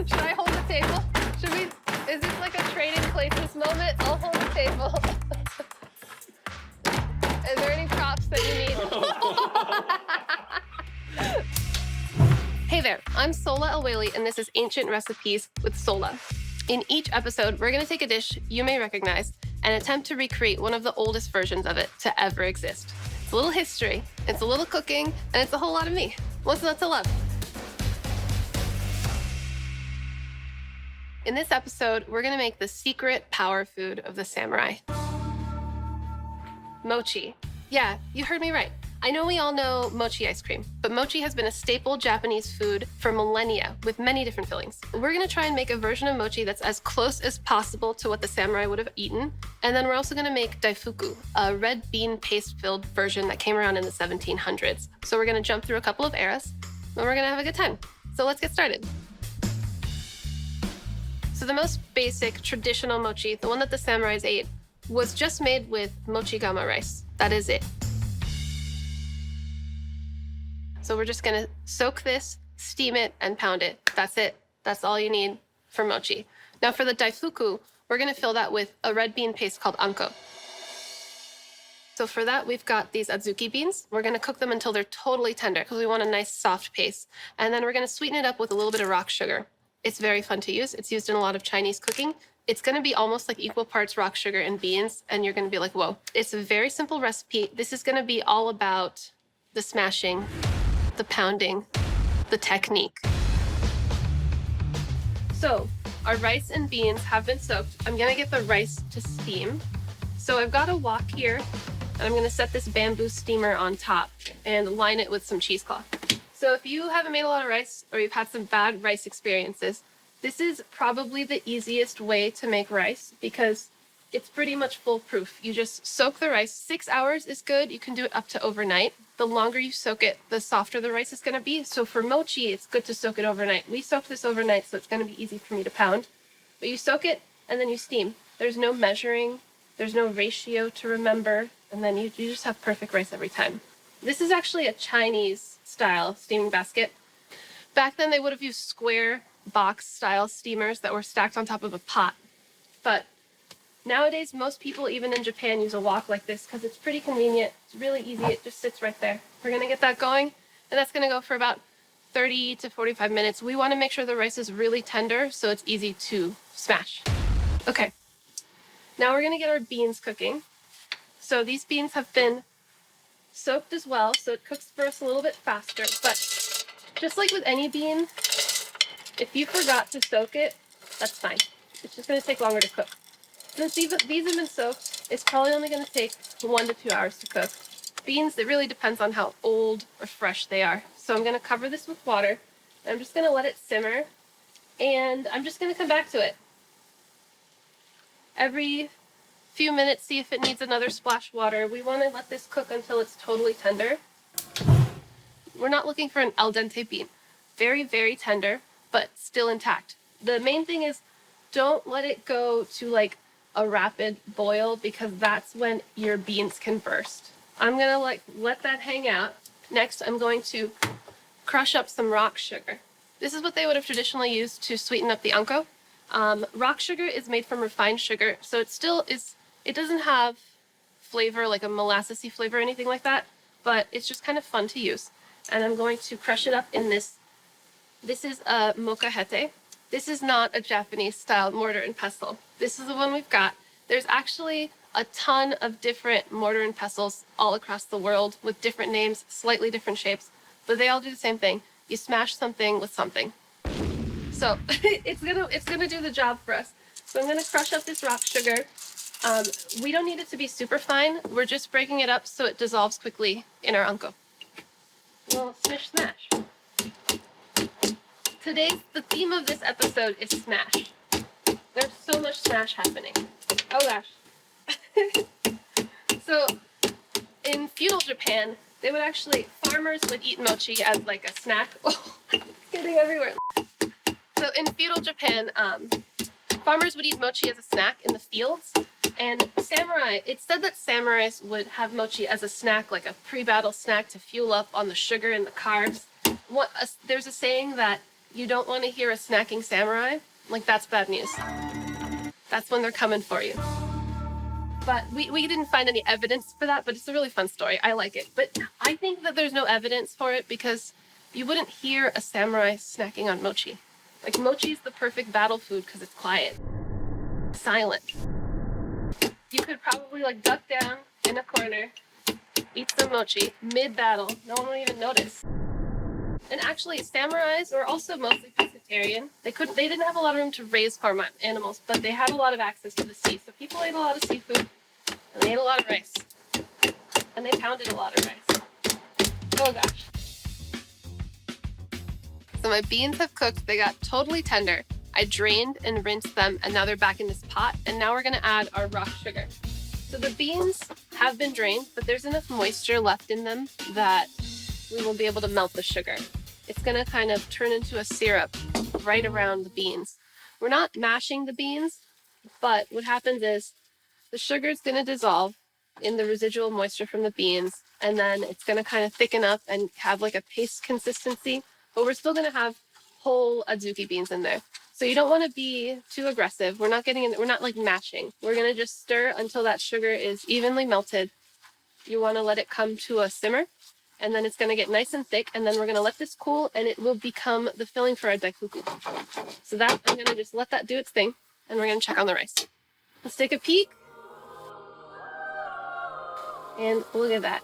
Should I hold the table? Should we? Is this like a trading places moment? I'll hold the table. Is there any props that you need? Hey there, I'm Sola Aweli, and this is Ancient Recipes with Sola. In each episode, we're going to take a dish you may recognize and attempt to recreate one of the oldest versions of it to ever exist. It's a little history, it's a little cooking, and it's a whole lot of me. What's not to love? In this episode, we're going to make the secret power food of the samurai. Mochi. Yeah, you heard me right. I know we all know mochi ice cream, but mochi has been a staple Japanese food for millennia with many different fillings. We're gonna try and make a version of mochi that's as close as possible to what the samurai would have eaten. And then we're also gonna make daifuku, a red bean paste-filled version that came around in the 1700s. So we're gonna jump through a couple of eras, and we're gonna have a good time. So let's get started. So the most basic traditional mochi, the one that the samurais ate, was just made with mochigama rice. That is it. So we're just gonna soak this, steam it, and pound it. That's it. That's all you need for mochi. Now for the daifuku, we're gonna fill that with a red bean paste called anko. So for that, we've got these adzuki beans. We're gonna cook them until they're totally tender because we want a nice soft paste. And then we're gonna sweeten it up with a little bit of rock sugar. It's very fun to use. It's used in a lot of Chinese cooking. It's gonna be almost like equal parts rock sugar and beans, and you're gonna be like, whoa. It's a very simple recipe. This is gonna be all about the smashing, the pounding, the technique. So our rice and beans have been soaked. I'm gonna get the rice to steam. So I've got a wok here, and I'm gonna set this bamboo steamer on top and line it with some cheesecloth. So if you haven't made a lot of rice or you've had some bad rice experiences, this is probably the easiest way to make rice because it's pretty much foolproof. You just soak the rice. 6 hours is good. You can do it up to overnight. The longer you soak it, the softer the rice is going to be. So for mochi, it's good to soak it overnight. We soaked this overnight, so it's going to be easy for me to pound. But you soak it, and then you steam. There's no measuring. There's no ratio to remember. And then you just have perfect rice every time. This is actually a Chinese-style steaming basket. Back then, they would have used square box-style steamers that were stacked on top of a pot. But nowadays, most people, even in Japan, use a wok like this because it's pretty convenient. It's really easy. It just sits right there. We're going to get that going, and that's going to go for about 30 to 45 minutes. We want to make sure the rice is really tender so it's easy to smash. Okay. Now we're going to get our beans cooking. So these beans have been soaked as well, so it cooks for us a little bit faster. But just like with any bean, if you forgot to soak it, that's fine. It's just going to take longer to cook. Since these have been soaked, it's probably only going to take 1 to 2 hours to cook. Beans, it really depends on how old or fresh they are. So I'm going to cover this with water. I'm just going to let it simmer, and I'm just going to come back to it. Every few minutes, see if it needs another splash water. We want to let this cook until it's totally tender. We're not looking for an al dente bean. Very, very tender, but still intact. The main thing is don't let it go to like a rapid boil because that's when your beans can burst. I'm gonna let that hang out. Next, I'm going to crush up some rock sugar. This is what they would have traditionally used to sweeten up the anko. Rock sugar is made from refined sugar, so it doesn't have flavor like a molassesy flavor or anything like that, but it's just kind of fun to use. And I'm going to crush it up in this. This is a molcajete. This is not a Japanese-style mortar and pestle. This is the one we've got. There's actually a ton of different mortar and pestles all across the world with different names, slightly different shapes, but they all do the same thing. You smash something with something. So it's gonna do the job for us. So I'm gonna crush up this rock sugar. We don't need it to be super fine. We're just breaking it up so it dissolves quickly in our anko. Well, smash. The theme of this episode is smash. There's so much smash happening. Oh gosh. So in feudal Japan, farmers would eat mochi as like a snack. Oh, it's getting everywhere. So in feudal Japan, farmers would eat mochi as a snack in the fields. And it's said that samurais would have mochi as a snack, like a pre-battle snack to fuel up on the sugar and the carbs. There's a saying that you don't want to hear a snacking samurai, like that's bad news. That's when they're coming for you. But we didn't find any evidence for that, but it's a really fun story. I like it. But I think that there's no evidence for it because you wouldn't hear a samurai snacking on mochi. Like, mochi is the perfect battle food because it's quiet, silent. You could probably like duck down in a corner, eat some mochi mid-battle. No one will even notice. And actually, samurais were also mostly pescatarian. They didn't have a lot of room to raise farm animals, but they had a lot of access to the sea. So people ate a lot of seafood, and they ate a lot of rice. And they pounded a lot of rice. Oh gosh. So my beans have cooked. They got totally tender. I drained and rinsed them, and now they're back in this pot. And now we're gonna add our rock sugar. So the beans have been drained, but there's enough moisture left in them that we will be able to melt the sugar. It's gonna kind of turn into a syrup right around the beans. We're not mashing the beans, but what happens is the sugar is gonna dissolve in the residual moisture from the beans, and then it's gonna kind of thicken up and have like a paste consistency, but we're still gonna have whole adzuki beans in there. So you don't wanna be too aggressive. We're not like mashing. We're gonna just stir until that sugar is evenly melted. You wanna let it come to a simmer, and then it's gonna get nice and thick, and then we're gonna let this cool, and it will become the filling for our daikuku. So that, I'm gonna just let that do its thing, and we're gonna check on the rice. Let's take a peek. And look at that.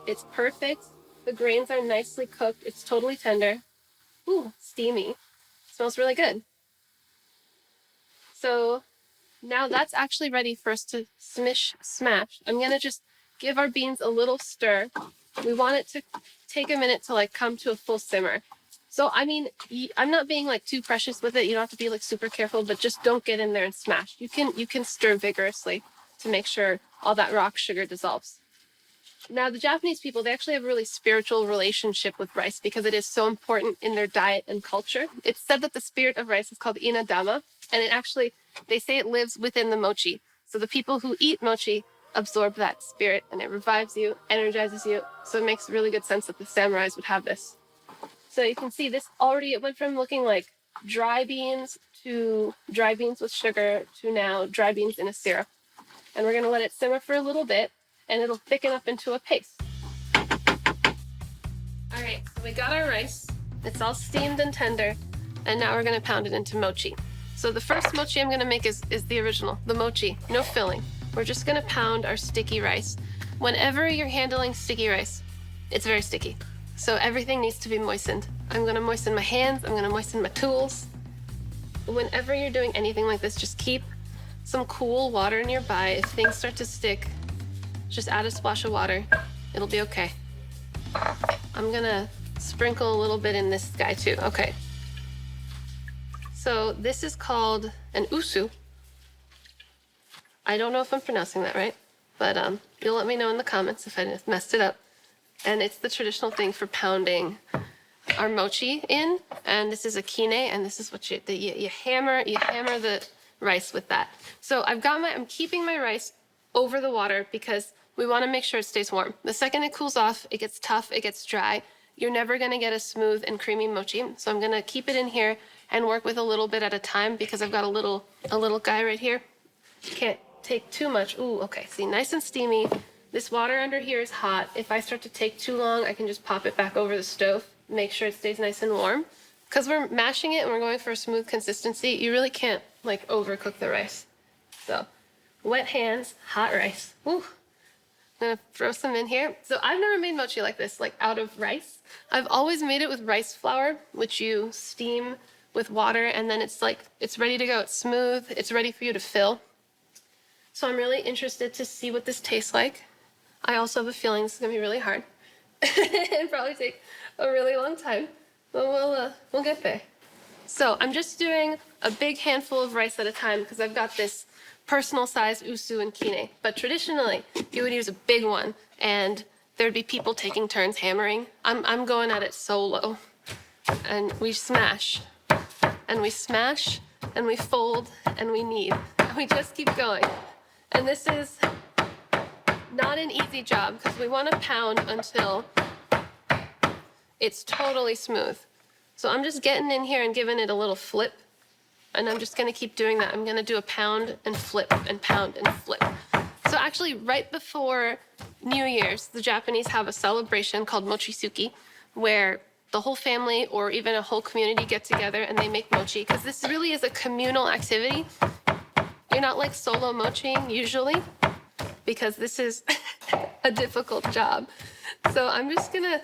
It's perfect. The grains are nicely cooked. It's totally tender. Ooh, steamy. Smells really good. So now that's actually ready for us to smash. I'm gonna just give our beans a little stir. We want it to take a minute to like come to a full simmer. So, I mean, I'm not being like too precious with it. You don't have to be like super careful, but just don't get in there and smash. You can stir vigorously to make sure all that rock sugar dissolves. Now, the Japanese people, they actually have a really spiritual relationship with rice because it is so important in their diet and culture. It's said that the spirit of rice is called inadama, and it actually, they say it lives within the mochi. So the people who eat mochi absorb that spirit, and it revives you, energizes you. So it makes really good sense that the samurais would have this. So you can see this already, it went from looking like dry beans to dry beans with sugar to now dry beans in a syrup. And we're gonna let it simmer for a little bit, and it'll thicken up into a paste. All right, so we got our rice. It's all steamed and tender, and now we're gonna pound it into mochi. So the first mochi I'm gonna make is the original, the mochi, no filling. We're just gonna pound our sticky rice. Whenever you're handling sticky rice, it's very sticky. So everything needs to be moistened. I'm gonna moisten my hands, I'm gonna moisten my tools. Whenever you're doing anything like this, just keep some cool water nearby. If things start to stick, just add a splash of water. It'll be okay. I'm gonna sprinkle a little bit in this guy too. Okay. So this is called an usu. I don't know if I'm pronouncing that right, but you'll let me know in the comments if I messed it up. And it's the traditional thing for pounding our mochi in. And this is a kine, and this is what you hammer the rice with that. So I'm keeping my rice over the water because we want to make sure it stays warm. The second it cools off, it gets tough, it gets dry. You're never gonna get a smooth and creamy mochi. So I'm gonna keep it in here and work with a little bit at a time because I've got a little guy right here. Can't take too much. Ooh, okay, see, nice and steamy. This water under here is hot. If I start to take too long, I can just pop it back over the stove, make sure it stays nice and warm. Because we're mashing it and we're going for a smooth consistency, you really can't like overcook the rice. So, wet hands, hot rice. Ooh. I'm gonna throw some in here. So I've never made mochi like this, like out of rice. I've always made it with rice flour, which you steam with water, and then it's ready to go. It's smooth, it's ready for you to fill. So I'm really interested to see what this tastes like. I also have a feeling this is gonna be really hard and probably take a really long time, but we'll get there. So I'm just doing a big handful of rice at a time because I've got this personal size usu and kine. But traditionally, you would use a big one, and there'd be people taking turns hammering. I'm going at it solo, and we smash, and we smash, and we fold, and we knead, and we just keep going. And this is not an easy job because we want to pound until it's totally smooth. So I'm just getting in here and giving it a little flip. And I'm just gonna keep doing that. I'm gonna do a pound and flip and pound and flip. So actually, right before New Year's, the Japanese have a celebration called Mochisuki, where the whole family or even a whole community get together and they make mochi, because this really is a communal activity. You're not like solo mochiing usually, because this is a difficult job. So I'm just gonna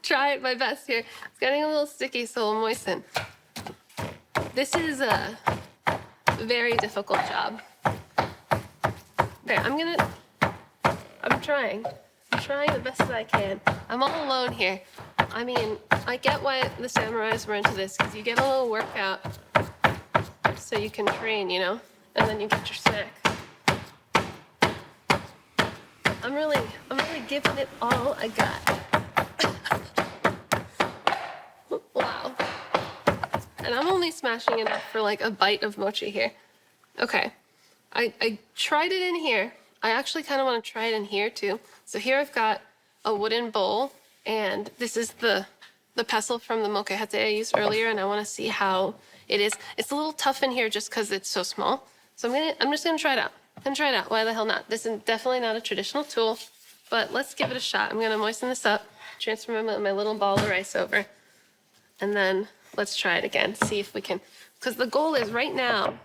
try my best here. It's getting a little sticky, so I'll moisten. This is a very difficult job. Okay, I'm trying the best that I can. I'm all alone here. I mean, I get why the samurais were into this, because you get a little workout so you can train, you know? And then you get your snack. I'm really giving it all I got. Wow. And I'm only smashing enough for like a bite of mochi here. Okay. I tried it in here. I actually kind of want to try it in here too. So here I've got a wooden bowl, and this is the pestle from the mokehete I used earlier, and I want to see how it is. It's a little tough in here just because it's so small. So I'm just gonna try it out. Why the hell not? This is definitely not a traditional tool, but let's give it a shot. I'm gonna moisten this up, transfer my little ball of rice over, and then let's try it again. See if we can, because the goal is right now,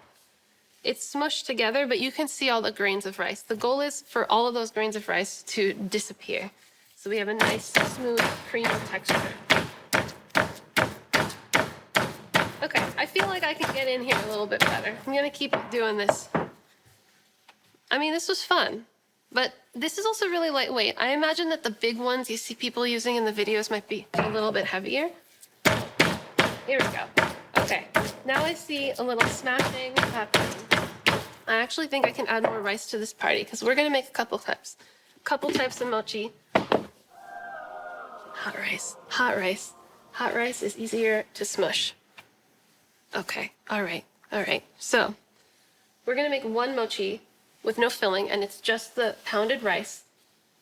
it's smushed together, but you can see all the grains of rice. The goal is for all of those grains of rice to disappear. So we have a nice, smooth, creamy texture. Okay, I feel like I can get in here a little bit better. I'm gonna keep doing this. I mean, this was fun, but this is also really lightweight. I imagine that the big ones you see people using in the videos might be a little bit heavier. Here we go. Okay, now I see a little smashing happening. I actually think I can add more rice to this party, because we're gonna make a couple types of mochi. Hot rice is easier to smush. Okay, all right. So we're gonna make one mochi with no filling, and it's just the pounded rice.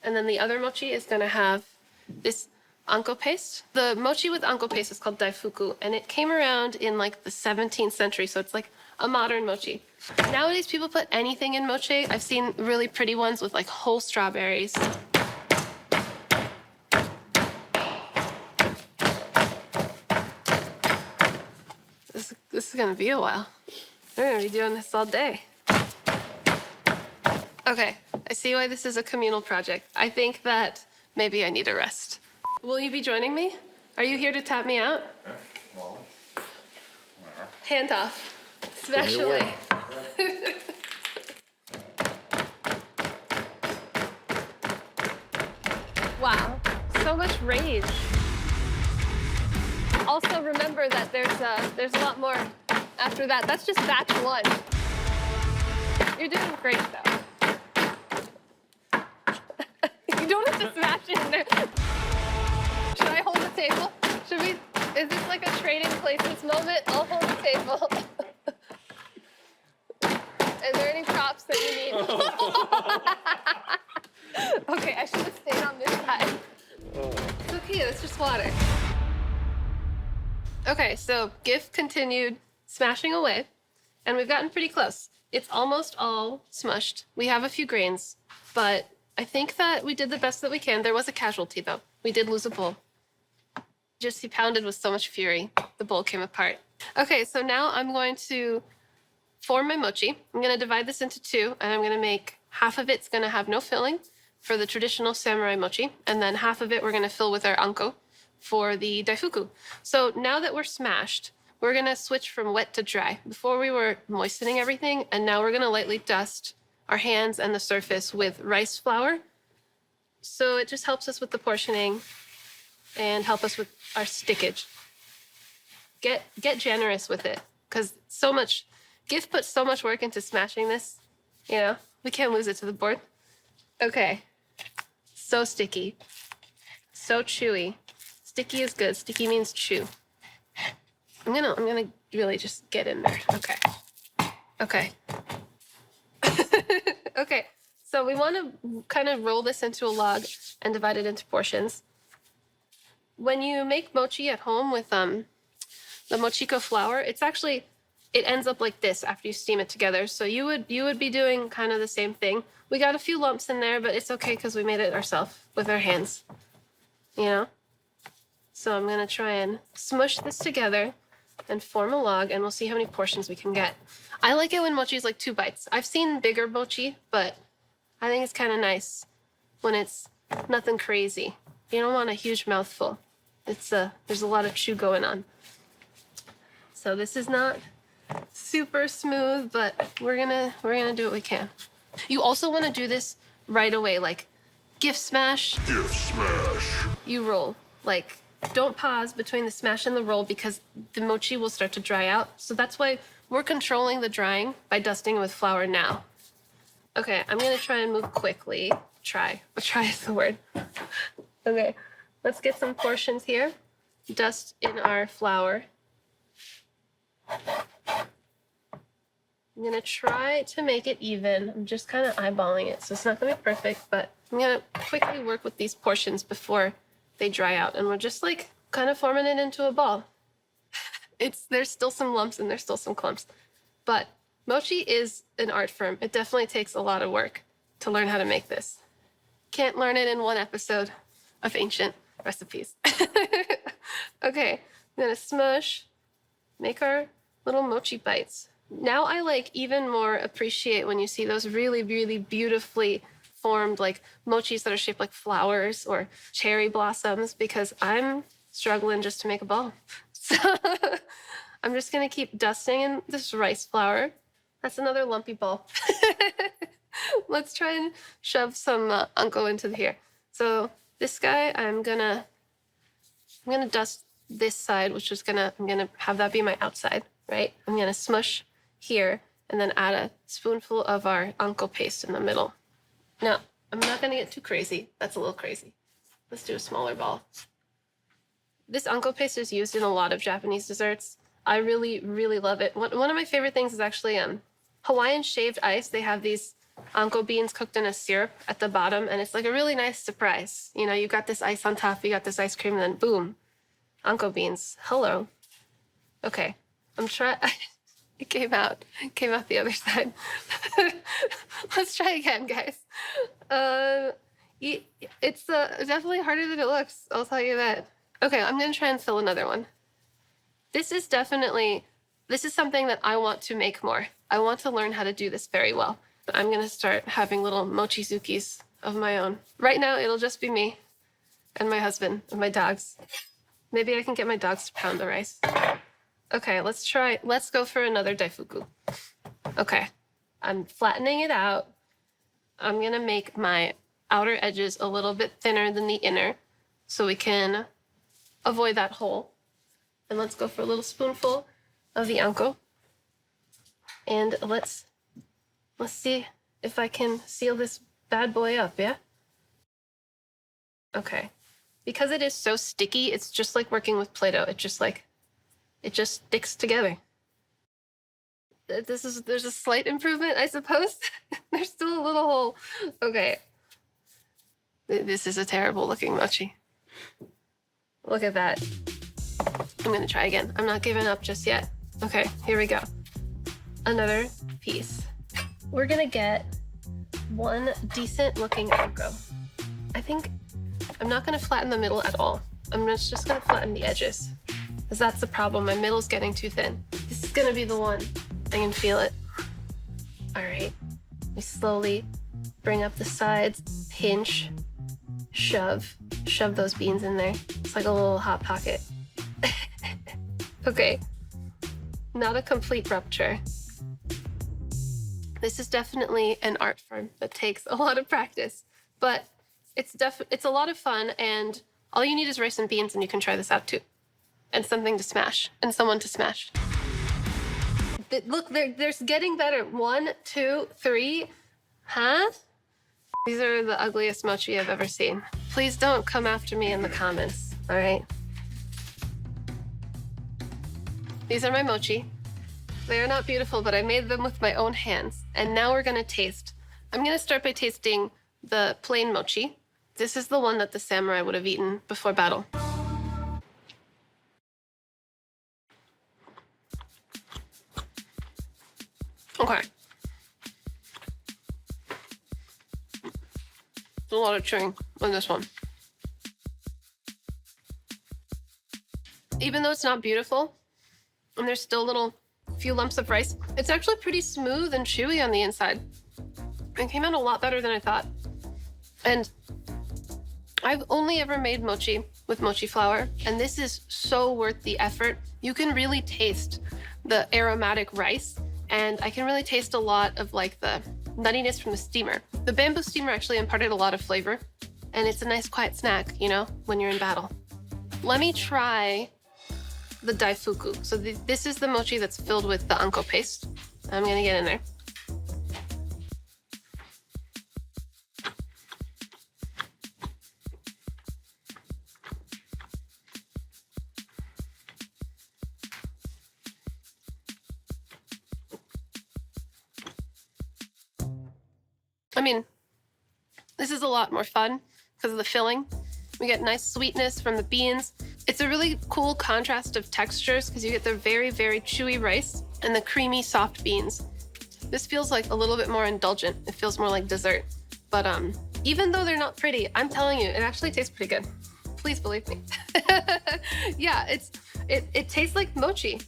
And then the other mochi is gonna have this anko paste. The mochi with anko paste is called daifuku, and it came around in like the 17th century, so it's like a modern mochi. Nowadays, people put anything in mochi. I've seen really pretty ones with like whole strawberries. This is gonna be a while. We're gonna be doing this all day. Okay, I see why this is a communal project. I think that maybe I need a rest. Will you be joining me? Are you here to tap me out? Well, Hand off. Smash away. Wow, so much rage. Also remember that there's a lot more after that. That's just batch one. You're doing great though. You don't have to smash it in there. Should I hold the table? Is this like a trading places moment? I'll hold the table. Is there any props that you need? Okay, I should have stayed on this side. It's okay, it's just water. Okay, so GIF continued smashing away, and we've gotten pretty close. It's almost all smushed. We have a few grains, but I think that we did the best that we can. There was a casualty, though. We did lose a bowl. Just he pounded with so much fury, the bowl came apart. Okay, so now I'm going to form my mochi. I'm going to divide this into two, and I'm going to make half of it's going to have no filling for the traditional samurai mochi, and then half of it we're going to fill with our anko for the daifuku. So now that we're smashed, we're going to switch from wet to dry. Before we were moistening everything, and now we're going to lightly dust our hands and the surface with rice flour. So it just helps us with the portioning and help us with our stickage. Get generous with it, because GIF put so much work into smashing this, you know, we can't lose it to the board. Okay, so sticky, so chewy. Sticky is good, sticky means chew. I'm gonna really just get in there, okay. Okay, so we want to kind of roll this into a log and divide it into portions. When you make mochi at home with the mochiko flour, it ends up like this after you steam it together. So you would be doing kind of the same thing. We got a few lumps in there, but it's okay because we made it ourselves with our hands, you know? So I'm gonna try and smush this together and form a log, and we'll see how many portions we can get. I like it when mochi is like 2 bites. I've seen bigger mochi, but I think it's kind of nice when it's nothing crazy. You don't want a huge mouthful. There's a lot of chew going on. So this is not super smooth, but we're gonna do what we can. You also want to do this right away, like gift smash. Gift smash. You roll. Like, don't pause between the smash and the roll because the mochi will start to dry out. So that's why we're controlling the drying by dusting it with flour now. Okay, I'm gonna try and move quickly. Try is the word. Okay, let's get some portions here. Dust in our flour. I'm gonna try to make it even. I'm just kind of eyeballing it, so it's not gonna be perfect, but I'm gonna quickly work with these portions before they dry out, and we're just like kind of forming it into a ball. There's still some lumps and there's still some clumps, but mochi is an art form. It definitely takes a lot of work to learn how to make this. Can't learn it in one episode of Ancient Recipes. Okay, I'm gonna smush, make our little mochi bites. Now I like even more appreciate when you see those really, really beautifully formed like mochis that are shaped like flowers or cherry blossoms, because I'm struggling just to make a ball. So I'm just gonna keep dusting in this rice flour. That's another lumpy ball. Let's try and shove some unko into here. So this guy, I'm gonna dust this side, which is I'm gonna have that be my outside, right? I'm gonna smush here and then add a spoonful of our unko paste in the middle. Now, I'm not gonna get too crazy. That's a little crazy. Let's do a smaller ball. This unko paste is used in a lot of Japanese desserts. I really, really love it. One of my favorite things is actually Hawaiian shaved ice. They have these unko beans cooked in a syrup at the bottom, and it's like a really nice surprise. You know, you got this ice on top, you got this ice cream, and then boom, unko beans. Hello. Okay, I'm trying. It came out the other side. Let's try again, guys. It's definitely harder than it looks. I'll tell you that. Okay, I'm gonna try and fill another one. This is something that I want to make more. I want to learn how to do this very well. I'm gonna start having little mochizukis of my own. Right now, it'll just be me and my husband and my dogs. Maybe I can get my dogs to pound the rice. Okay, let's go for another daifuku. Okay, I'm flattening it out. I'm gonna make my outer edges a little bit thinner than the inner so we can avoid that hole. And let's go for a little spoonful of the unko. And let's see if I can seal this bad boy up, yeah? Okay. Because it is so sticky, it's just like working with Play-Doh. It just sticks together. There's a slight improvement, I suppose. There's still a little hole. Okay. This is a terrible looking mochi. Look at that. I'm gonna try again. I'm not giving up just yet. Okay, here we go. Another piece. We're gonna get one decent looking unko. I think I'm not gonna flatten the middle at all. I'm just gonna flatten the edges. Because that's the problem. My middle's getting too thin. This is gonna be the one. I can feel it. All right. We slowly bring up the sides, pinch, shove those beans in there. It's like a little hot pocket. Okay. Not a complete rupture. This is definitely an art form that takes a lot of practice, but it's a lot of fun, and all you need is rice and beans, and you can try this out too. And something to smash, and someone to smash. Look, there's getting better. 1, 2, 3. Huh? These are the ugliest mochi I've ever seen. Please don't come after me in the comments, all right? These are my mochi. They are not beautiful, but I made them with my own hands. And now we're gonna taste. I'm gonna start by tasting the plain mochi. This is the one that the samurai would have eaten before battle. Okay. There's a lot of chewing on this one. Even though it's not beautiful, and there's still little few lumps of rice, it's actually pretty smooth and chewy on the inside. It came out a lot better than I thought. And I've only ever made mochi with mochi flour, and this is so worth the effort. You can really taste the aromatic rice, and I can really taste a lot of like the nuttiness from the steamer. The bamboo steamer actually imparted a lot of flavor, and it's a nice quiet snack, you know, when you're in battle. Let me try the daifuku. So this is the mochi that's filled with the anko paste. I'm gonna get in there. I mean, this is a lot more fun because of the filling. We get nice sweetness from the beans. It's a really cool contrast of textures because you get the very, very chewy rice and the creamy, soft beans. This feels like a little bit more indulgent. It feels more like dessert. But even though they're not pretty, I'm telling you, it actually tastes pretty good. Please believe me. Yeah, it tastes like mochi.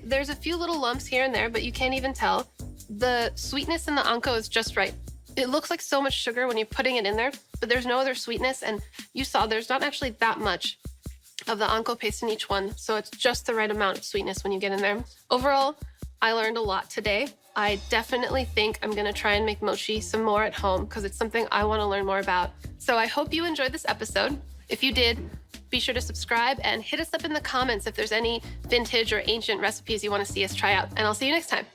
There's a few little lumps here and there, but you can't even tell. The sweetness in the anko is just right. It looks like so much sugar when you're putting it in there, but there's no other sweetness. And you saw there's not actually that much of the anko paste in each one. So it's just the right amount of sweetness when you get in there. Overall, I learned a lot today. I definitely think I'm gonna try and make mochi some more at home because it's something I wanna learn more about. So I hope you enjoyed this episode. If you did, be sure to subscribe and hit us up in the comments if there's any vintage or ancient recipes you wanna see us try out. And I'll see you next time.